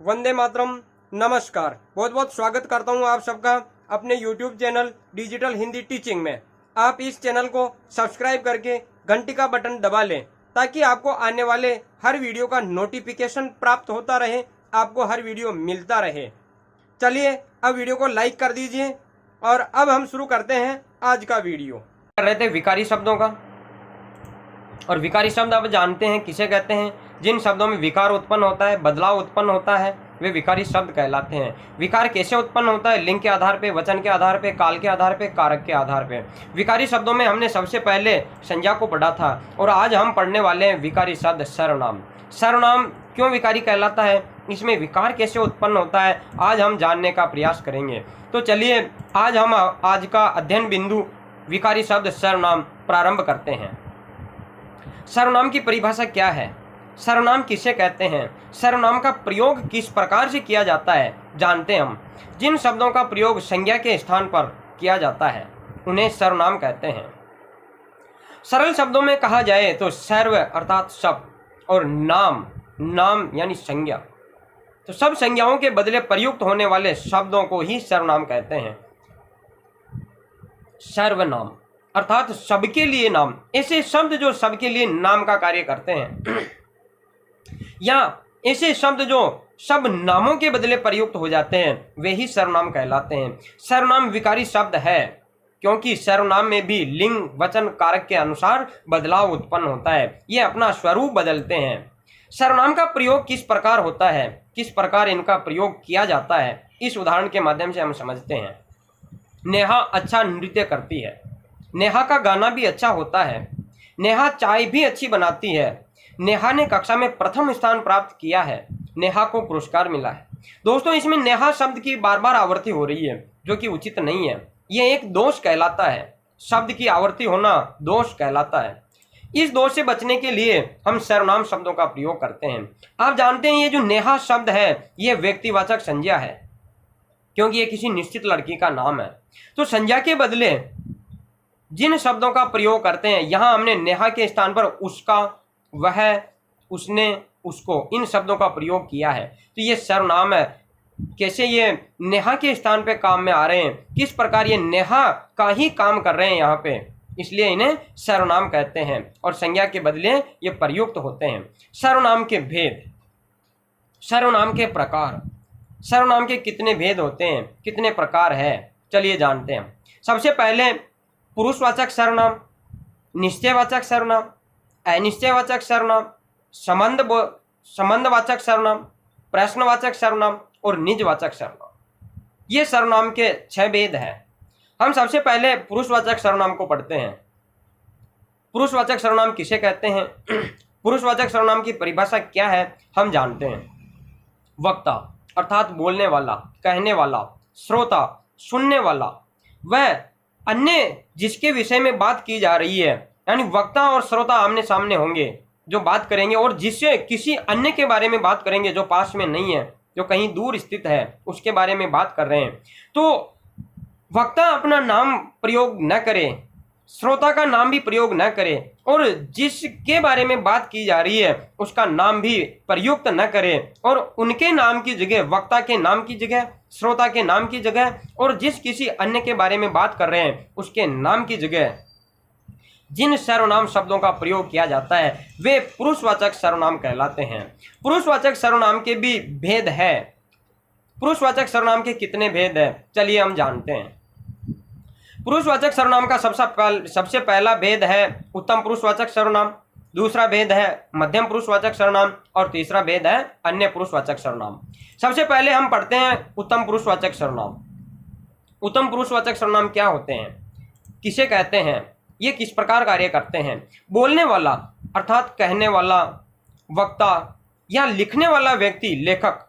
वंदे मातरम। नमस्कार, बहुत बहुत स्वागत करता हूं आप सबका अपने YouTube channel digital Hindi teaching में। आप इस चैनल को सब्सक्राइब करके घंटी का बटन दबा लें ताकि आपको आने वाले हर वीडियो का नोटिफिकेशन प्राप्त होता रहे, आपको हर वीडियो मिलता रहे। चलिए अब वीडियो को लाइक कर दीजिए और अब हम शुरू करते हैं आज का वीडियो। कर रहे थे विकारी शब्दों का, और विकारी शब्द आप जानते हैं किसे कहते हैं। जिन शब्दों में विकार उत्पन्न होता है, बदलाव उत्पन्न होता है, वे विकारी शब्द कहलाते हैं। विकार कैसे उत्पन्न होता है? लिंग के आधार पे, वचन के आधार पे, काल के आधार पे, कारक के आधार पे। विकारी शब्दों में हमने सबसे पहले संज्ञा को पढ़ा था और आज हम पढ़ने वाले हैं विकारी शब्द सर्वनाम। सर्वनाम क्यों विकारी कहलाता है, इसमें विकार कैसे उत्पन्न होता है, आज हम जानने का प्रयास करेंगे। तो चलिए आज हम आज का अध्ययन बिंदु विकारी शब्द सर्वनाम प्रारंभ करते हैं। सर्वनाम की परिभाषा क्या है? सर्वनाम किसे कहते हैं? सर्वनाम का प्रयोग किस प्रकार से किया जाता है जानते हैं हम। जिन शब्दों का प्रयोग संज्ञा के स्थान पर किया जाता है उन्हें सर्वनाम कहते हैं। सरल शब्दों में कहा जाए तो सर्व अर्थात सब और नाम, नाम यानी संज्ञा। तो सब संज्ञाओं के बदले प्रयुक्त होने वाले शब्दों को ही सर्वनाम कहते हैं। सर्वनाम अर्थात सबके लिए नाम, ऐसे शब्द जो सबके लिए नाम का कार्य करते हैं या ऐसे शब्द जो सब नामों के बदले प्रयुक्त हो जाते हैं वे ही सर्वनाम कहलाते हैं। सर्वनाम विकारी शब्द है क्योंकि सर्वनाम में भी लिंग, वचन, कारक के अनुसार बदलाव उत्पन्न होता है। ये अपना स्वरूप बदलते हैं। सर्वनाम का प्रयोग किस प्रकार होता है, किस प्रकार इनका प्रयोग किया जाता है, इस उदाहरण के माध्यम से हम समझते हैं। नेहा अच्छा नृत्य करती है। नेहा का गाना भी अच्छा होता है। नेहा चाय भी अच्छी बनाती है। नेहा ने कक्षा में प्रथम स्थान प्राप्त किया है। नेहा को पुरस्कार मिला है। दोस्तों, इसमें नेहा शब्द की बार बार आवृत्ति हो रही है जो कि उचित नहीं है। यह एक दोष कहलाता है। शब्द की आवृत्ति होना दोष कहलाता है। इस दोष से बचने के लिए हम सर्वनाम शब्दों का प्रयोग करते हैं। आप जानते हैं ये जो नेहा शब्द है यह व्यक्तिवाचक संज्ञा है क्योंकि ये किसी निश्चित लड़की का नाम है। तो संज्ञा के बदले जिन शब्दों का प्रयोग करते हैं, यहाँ हमने नेहा के स्थान पर उसका, वह, उसने, उसको, इन शब्दों का प्रयोग किया है। तो ये सर्वनाम है। कैसे ये नेहा के स्थान पे काम में आ रहे हैं, किस प्रकार ये नेहा का ही काम कर रहे हैं यहाँ पे, इसलिए इन्हें सर्वनाम कहते हैं और संज्ञा के बदले ये प्रयुक्त होते हैं। सर्वनाम के भेद, सर्वनाम के प्रकार, सर्वनाम के कितने भेद होते हैं, कितने प्रकार है, चलिए जानते हैं। सबसे पहले पुरुषवाचक सर्वनाम, निश्चयवाचक सर्वनाम, अनिश्चयवाचक सर्वनाम, संबंधवाचक सर्वनाम, प्रश्नवाचक सर्वनाम और निजवाचक सर्वनाम। ये सर्वनाम के 6 भेद हैं। हम सबसे पहले पुरुषवाचक सर्वनाम को पढ़ते हैं। पुरुषवाचक सर्वनाम किसे कहते हैं? पुरुषवाचक सर्वनाम की परिभाषा क्या है हम जानते हैं। वक्ता अर्थात बोलने वाला, कहने वाला, श्रोता सुनने वाला, वह अन्य जिसके विषय में बात की जा रही है, यानी वक्ता और श्रोता आमने सामने होंगे जो बात करेंगे, और जिससे किसी अन्य के बारे में बात करेंगे जो पास में नहीं है, जो कहीं दूर स्थित है, उसके बारे में बात कर रहे हैं। तो वक्ता अपना नाम प्रयोग न करे, श्रोता का नाम भी प्रयोग न करे, और जिसके बारे में बात की जा रही है उसका नाम भी प्रयुक्त न करे, और उनके नाम की जगह, वक्ता के नाम की जगह, श्रोता के नाम की जगह, और जिस किसी अन्य के बारे में बात कर रहे हैं उसके नाम की जगह जिन सर्वनाम शब्दों का प्रयोग किया जाता है वे पुरुषवाचक सर्वनाम कहलाते हैं। पुरुषवाचक सर्वनाम के भी भेद है। पुरुषवाचक सर्वनाम के कितने भेद है चलिए हम जानते हैं। पुरुषवाचक सर्वनाम का सबसे पहला भेद है उत्तम पुरुषवाचक सर्वनाम, दूसरा भेद है मध्यम पुरुषवाचक सर्वनाम और तीसरा भेद है अन्य पुरुषवाचक सर्वनाम। सबसे पहले हम पढ़ते हैं उत्तम पुरुषवाचक सर्वनाम। उत्तम पुरुषवाचक सर्वनाम क्या होते हैं, किसे कहते हैं, ये किस प्रकार कार्य करते हैं? बोलने वाला अर्थात कहने वाला, वक्ता या लिखने वाला व्यक्ति, लेखक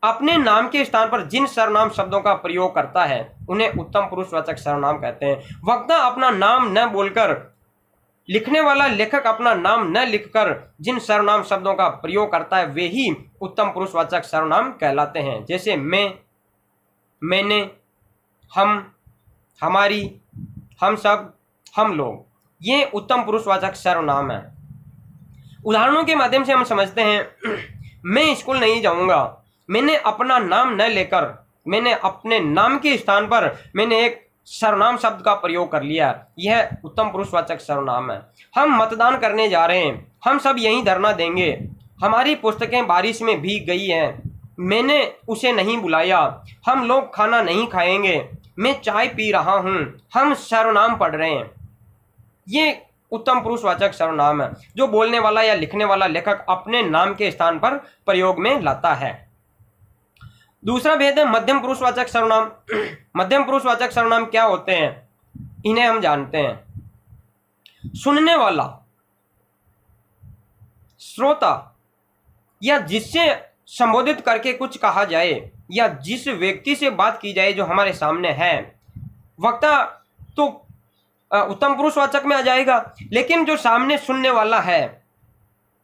अपने नाम के स्थान पर जिन सर्वनाम शब्दों का प्रयोग करता है उन्हें उत्तम पुरुषवाचक सर्वनाम कहते हैं। वक्ता अपना नाम न बोलकर, लिखने वाला लेखक अपना नाम न लिखकर जिन सर्वनाम शब्दों का प्रयोग करता है वे ही उत्तम पुरुषवाचक सर्वनाम कहलाते हैं। जैसे मैं, मैंने, हम, हमारी, हम सब, हम लोग, ये उत्तम पुरुषवाचक सर्वनाम है। उदाहरणों के माध्यम से हम समझते हैं। मैं स्कूल नहीं जाऊंगा, मैंने अपना नाम न लेकर, मैंने अपने नाम के स्थान पर मैंने एक सर्वनाम शब्द का प्रयोग कर लिया, यह उत्तम पुरुषवाचक सर्वनाम है। हम मतदान करने जा रहे हैं, हम सब यहीं धरना देंगे, हमारी पुस्तकें बारिश में भीग गई हैं, मैंने उसे नहीं बुलाया, हम लोग खाना नहीं खाएंगे, मैं चाय पी रहा हूँ, हम सर्वनाम पढ़ रहे हैं। ये उत्तम पुरुषवाचक सर्वनाम है जो बोलने वाला या लिखने वाला लेखक अपने नाम के स्थान पर प्रयोग में लाता है। दूसरा भेद है मध्यम पुरुषवाचक सर्वनाम। मध्यम पुरुषवाचक सर्वनाम क्या होते हैं, इन्हें हम जानते हैं। सुनने वाला, श्रोता, या जिससे संबोधित करके कुछ कहा जाए या जिस व्यक्ति से बात की जाए जो हमारे सामने है। वक्ता तो उत्तम पुरुषवाचक में आ जाएगा, लेकिन जो सामने सुनने वाला है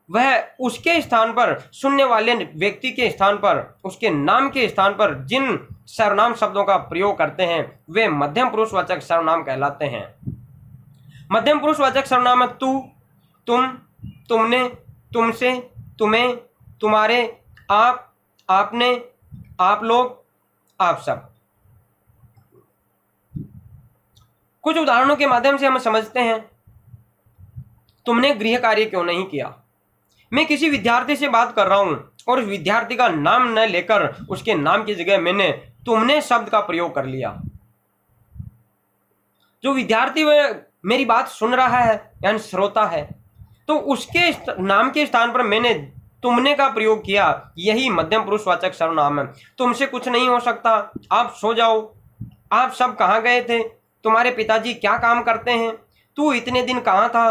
वह उसके स्थान पर, सुनने वाले व्यक्ति के स्थान पर, उसके नाम के स्थान पर जिन सर्वनाम शब्दों का प्रयोग करते हैं वे मध्यम पुरुषवाचक सर्वनाम कहलाते हैं। मध्यम पुरुषवाचक सर्वनाम है तू, तुम, तुमने, तुमसे, तुम्हें, तुम्हारे, आप, आपने, आप लोग, आप सब। कुछ उदाहरणों के माध्यम से हम समझते हैं। तुमने गृह कार्य क्यों नहीं किया। मैं किसी विद्यार्थी से बात कर रहा हूं और उस विद्यार्थी का नाम न लेकर उसके नाम की जगह मैंने तुमने शब्द का प्रयोग कर लिया। जो विद्यार्थी वह मेरी बात सुन रहा है यानी श्रोता है, तो उसके नाम के स्थान पर मैंने तुमने का प्रयोग किया, यही मध्यम पुरुषवाचक सर्वनाम है। तुमसे कुछ नहीं हो सकता, आप सो जाओ, आप सब कहाँ गए थे, तुम्हारे पिताजी क्या काम करते हैं, तू इतने दिन कहाँ था,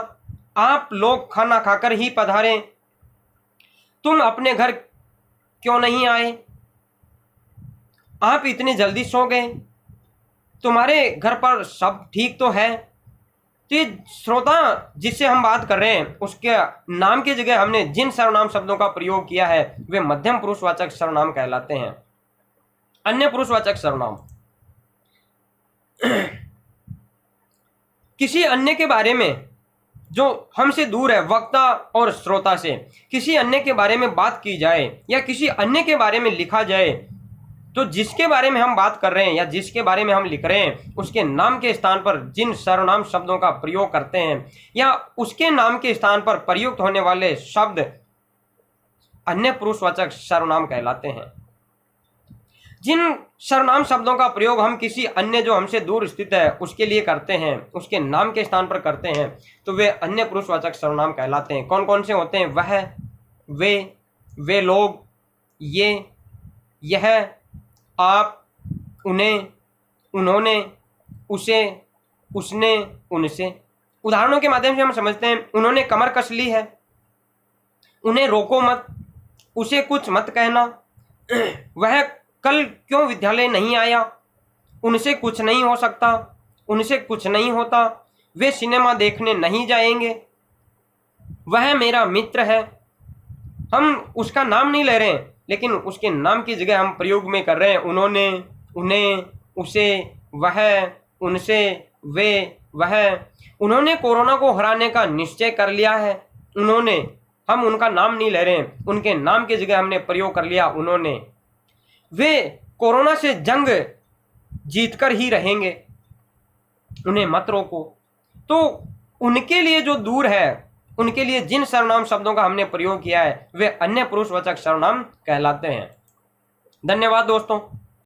आप लोग खाना खाकर ही पधारे, तुम अपने घर क्यों नहीं आए, आप इतनी जल्दी सो गए, तुम्हारे घर पर सब ठीक तो है। तो ये श्रोता जिससे हम बात कर रहे हैं उसके नाम की जगह हमने जिन सर्वनाम शब्दों का प्रयोग किया है वे मध्यम पुरुषवाचक सर्वनाम कहलाते हैं। अन्य पुरुषवाचक सर्वनाम, किसी अन्य के बारे में जो हमसे दूर है, वक्ता और श्रोता से किसी अन्य के बारे में बात की जाए या किसी अन्य के बारे में लिखा जाए, तो जिसके बारे में हम बात कर रहे हैं या जिसके बारे में हम लिख रहे हैं उसके नाम के स्थान पर जिन सर्वनाम शब्दों का प्रयोग करते हैं या उसके नाम के स्थान पर प्रयुक्त होने वाले शब्द अन्य पुरुषवाचक सर्वनाम कहलाते हैं। जिन सर्वनाम शब्दों का प्रयोग हम किसी अन्य जो हमसे दूर स्थित है उसके लिए करते हैं, उसके नाम के स्थान पर करते हैं, तो वे अन्य पुरुषवाचक सर्वनाम कहलाते हैं। कौन कौन से होते हैं? वह, वे लोग, ये, यह, आप, उन्हें, उन्होंने, उसे, उसने, उनसे। उदाहरणों के माध्यम से हम समझते हैं। उन्होंने कमर कस ली है, उन्हें रोको मत, उसे कुछ मत कहना, वह कल क्यों विद्यालय नहीं आया, उनसे कुछ नहीं हो सकता, उनसे कुछ नहीं होता, वे सिनेमा देखने नहीं जाएंगे, वह मेरा मित्र है। हम उसका नाम नहीं ले रहे हैं लेकिन उसके नाम की जगह हम प्रयोग में कर रहे हैं उन्होंने, उन्हें, उसे, वह, उनसे, वे, वह। उन्होंने कोरोना को हराने का निश्चय कर लिया है, उन्होंने, हम उनका नाम नहीं ले रहे हैं, उनके नाम की जगह हमने प्रयोग कर लिया उन्होंने। वे कोरोना से जंग जीतकर ही रहेंगे, उन्हें मत रोको। तो उनके लिए जो दूर है, उनके लिए जिन सर्वनाम शब्दों का हमने प्रयोग किया है वे अन्य पुरुषवाचक सर्वनाम कहलाते हैं। धन्यवाद दोस्तों।